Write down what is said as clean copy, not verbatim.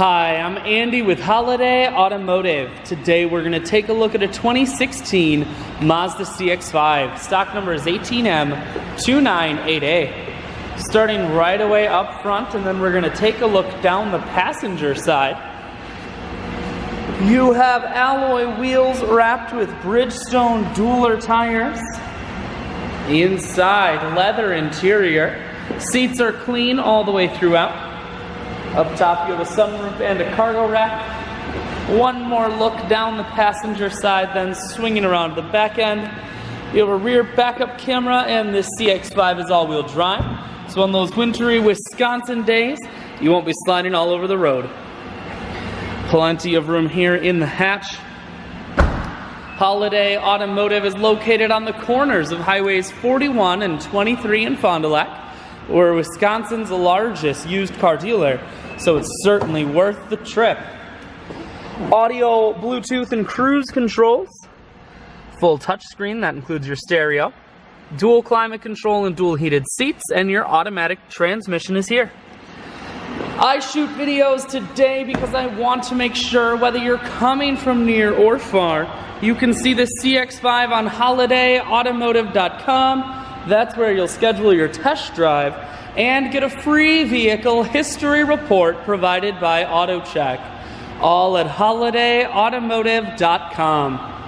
Hi, I'm Andy with Holiday Automotive. Today we're going to take a look at a 2016 Mazda CX-5. Stock number is 18M298A. Starting right away up front, and then we're going to take a look down the passenger side. You have alloy wheels wrapped with Bridgestone dueler tires. Inside, leather interior. Seats are clean all the way throughout. Up top, you have a sunroof and a cargo rack. One more look down the passenger side, then swinging around the back end. You have a rear backup camera, and this CX-5 is all-wheel drive. So on those wintry Wisconsin days, you won't be sliding all over the road. Plenty of room here in the hatch. Holiday Automotive is located on the corners of Highways 41 and 23 in Fond du Lac. We're Wisconsin's largest used car dealer, so it's certainly worth the trip. Audio, Bluetooth, and cruise controls. Full touchscreen, that includes your stereo. Dual climate control and dual heated seats, and your automatic transmission is here. I shoot videos today because I want to make sure whether you're coming from near or far, you can see the CX-5 on holidayautomotive.com. That's where you'll schedule your test drive and get a free vehicle history report provided by AutoCheck. All at holidayautomotive.com.